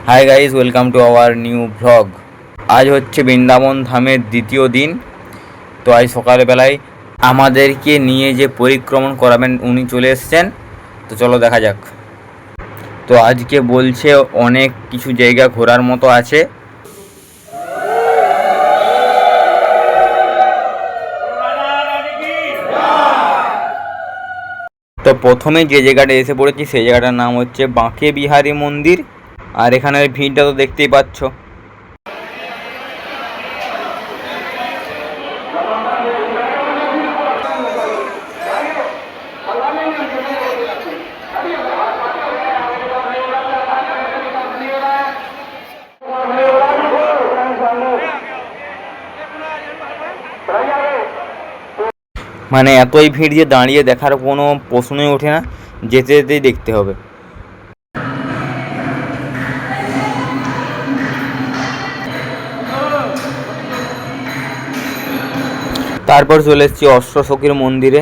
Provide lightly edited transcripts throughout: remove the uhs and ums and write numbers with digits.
Hi guys, welcome to our new vlog. আজ হচ্ছে বৃন্দাবন ধামের দ্বিতীয় দিন। তো আজ সকালবেলায় আমাদেরকে নিয়ে যে পরিক্রমণ করাবেন উনি চলে এসেছেন। তো চলো দেখা যাক। তো আজকে বলছে অনেক কিছু জায়গা ঘোরার মতো আছে। তো প্রথমে যে জায়গাটা এসে পড়েছি সেই জায়গাটার নাম হচ্ছে বাঁকে বিহারী মন্দির। আর এখানের ভিড়টা তো দেখতেই পাচ্ছ। মানে এতই ভিড় যে দাঁড়িয়ে দেখার কোনো প্রশ্নই ওঠে না, যেতে যেতেই দেখতে হবে। তারপর চলে এসেছি অষ্টসখীর মন্দিরে।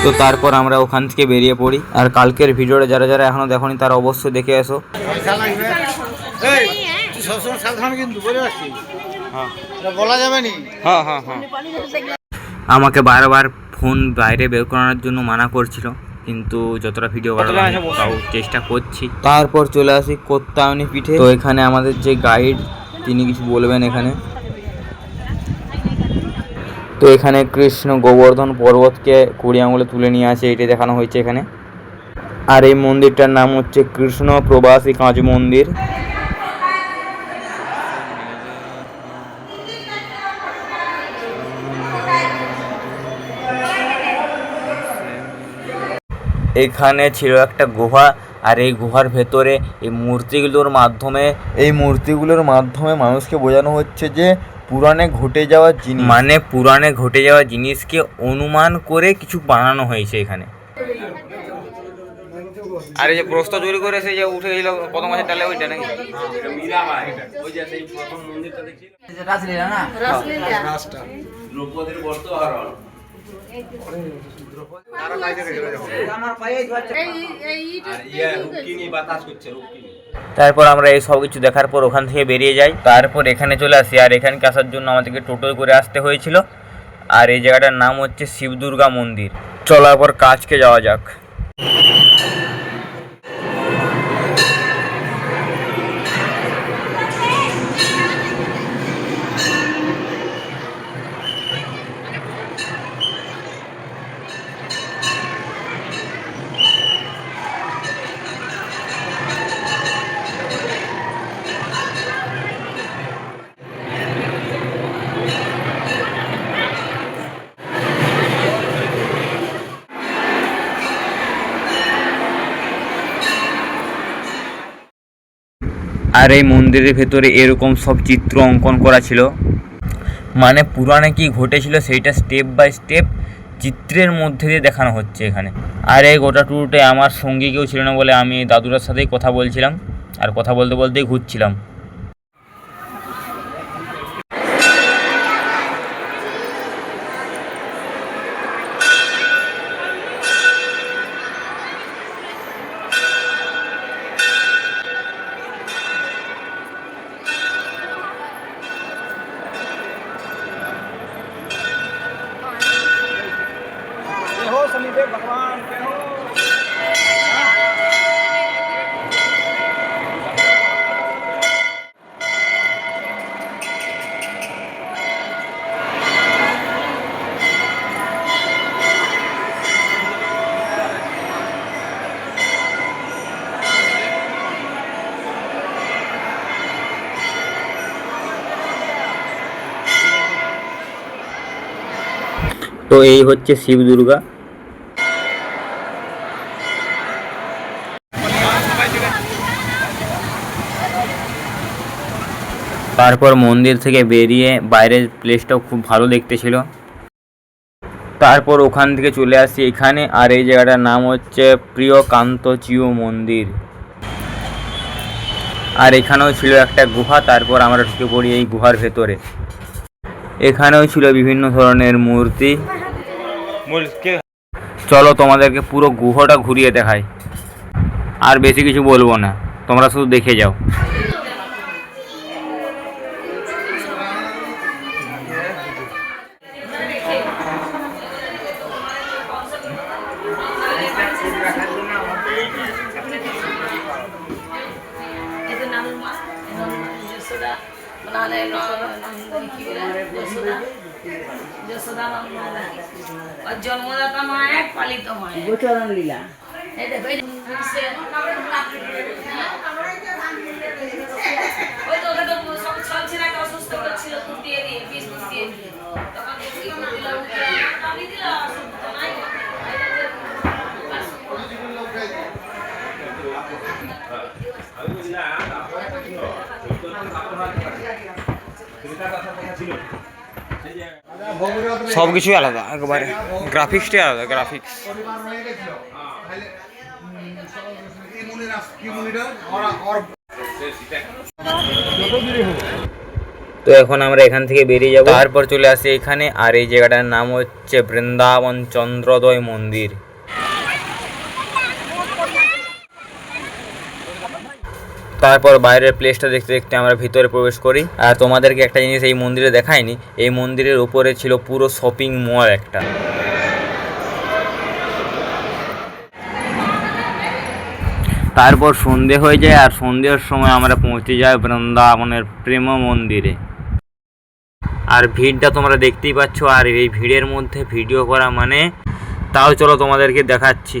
তো তারপর আমরা ওখান থেকে বেরিয়ে পড়ি। আর কালকের ভিডিওটা যারা যারা এখনো দেখোনি তারা অবশ্যই দেখে এসো। আমাকে বারবার ফোন বাইরে বের করানোর জন্য মানা করছিল, কিন্তু যতটা ভিডিও তাও চেষ্টা করছি। তারপর চলে আসি কোত্তায়নী পিঠে। তো এখানে আমাদের যে গাইড তিনি কিছু বলবেন এখানে। তো এখানে কৃষ্ণ গোবর্ধন পর্বতকে 20 আঙুলে তুলে নিয়ে আসে, এটাই দেখানো হয়েছে এখানে। আর এই মন্দিরটার নাম হচ্ছে কৃষ্ণ প্রবাসী কাঁচ মন্দির। এখানে ছিল একটা গুহা, আর এই গুহার ভেতরে এই মূর্তিগুলোর মাধ্যমে মানুষকে বোঝানো হচ্ছে যে পুরাণে ঘটে যাওয়া জিনিস, মানে পুরাণে ঘটে যাওয়া জিনিসকে অনুমান করে কিছু বানানো হয়েছে এখানে। আর এই যে প্রস্ত চুরি করে সেই যে উঠে গেল কত মাসের ডালে, ওইটা নাকি রাসলীলা না? রাসটা দ্রৌপদীর বস্ত্রহরণ। তারপর আমরা এই সব কিছু দেখার পর ওখান থেকে বেরিয়ে যাই। তারপর এখানে চলে আসি, আর এখানকে আসার জন্য আমাদেরকে টোটোয় করে আসতে হয়েছিল। আর এই জায়গাটার নাম হচ্ছে শিব দুর্গা মন্দির। চলার পর কাজকে যাওয়া যাক। আর এই মন্দিরের ভেতরে এরকম সব চিত্র অঙ্কন করা ছিল, মানে পুরাণে কি ঘটেছিল সেইটা স্টেপ বাই স্টেপ চিত্রের মধ্যে দিয়ে দেখানো হচ্ছে এখানে। আর এই গোটা ট্যুরটে আমার সঙ্গী কেউ ছিল না বলে আমি দাদুরার সাথেই কথা বলছিলাম, আর কথা বলতে বলতেই ঘুরছিলাম। शनिदेव भगवान के हो। তো এই হচ্ছে শিব দুর্গা। তারপর মন্দির থেকে বেরিয়ে বাইরের প্লেসটাও খুব ভালো দেখতে ছিল। তারপর ওখান থেকে চলে আসি এখানে, আর এই জায়গাটার নাম হচ্ছে প্রিয়কান্তচিউ মন্দির। আর এখানেও ছিল একটা গুহা। তারপর আমরা ঢুকে পড়ি এই গুহার ভেতরে। এখানেও ছিল বিভিন্ন ধরনের মূর্তি। চলো তোমাদেরকে পুরো গুহাটা ঘুরিয়ে দেখাই। আর বেশি কিছু বলবো না, তোমরা শুধু দেখে যাও। জন্মদাতা মায়ের পালিত মায়ের গোচরণ লীলা। অসুস্থ ছিল দিয়ে দিয়ে বিষ দিয়ে দিয়ে তখন সব কিছুই আলাদা, একবারে গ্রাফিক্সটাই আলাদা। গ্রাফিক্স তো এখন আমরা এখান থেকে বেরিয়ে যাব। তারপর চলে আসি এখানে, আর এই জায়গাটার নাম হচ্ছে বৃন্দাবন চন্দ্রোদয় মন্দির। তারপর বাইরের প্লেসটা দেখতে দেখতে আমরা ভিতরে প্রবেশ করি। আর তোমাদেরকে একটা জিনিস এই মন্দিরে দেখায়নি, এই মন্দিরের উপরে ছিল পুরো শপিং মল একটা। তারপর সন্ধে হয়ে যায়, আর সন্ধ্যের সময় আমরা পৌঁছে যাই বৃন্দাবনের প্রেম মন্দিরে। আর ভিড়টা তোমরা দেখতেই পাচ্ছ, আর এই ভিড়ের মধ্যে ভিডিও করা মানে, তাও চলো তোমাদেরকে দেখাচ্ছি।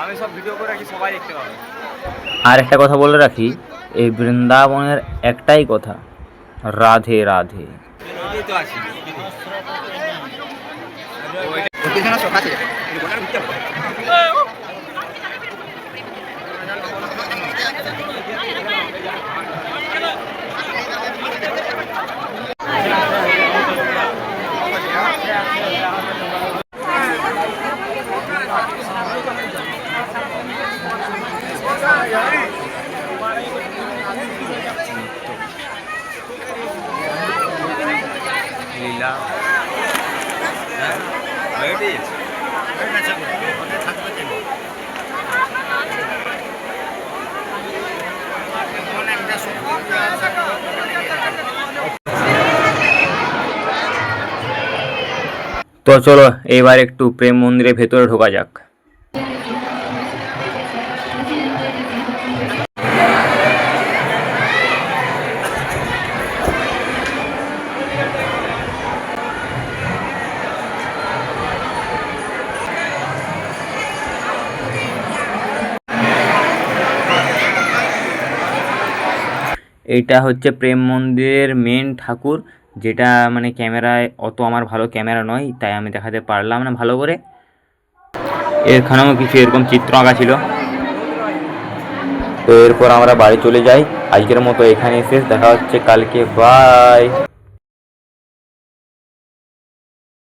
আমি সব ভিডিও করে রাখি, সবাই দেখতে পাবে। আর একটা কথা বলে রাখি, এই বৃন্দাবনের একটাই কথা, রাধে রাধে। লীলা তো চলো এইবার একটু প্রেম মন্দিরের ভেতরে ঢোকা যাক। এইটা হচ্ছে প্রেম মন্দিরের মেন ঠাকুর, যেটা মানে ক্যামেরায় অত আমার ভালো ক্যামেরা নয়, তাই আমি দেখাতে পারলাম না ভালো করে। এখানেও কিছু এরকম চিত্র আঁকা ছিল। তো এরপর আমরা বাড়ি চলে যাই। আজকের মতো এখানে শেষ, দেখা হচ্ছে কালকে, বাই।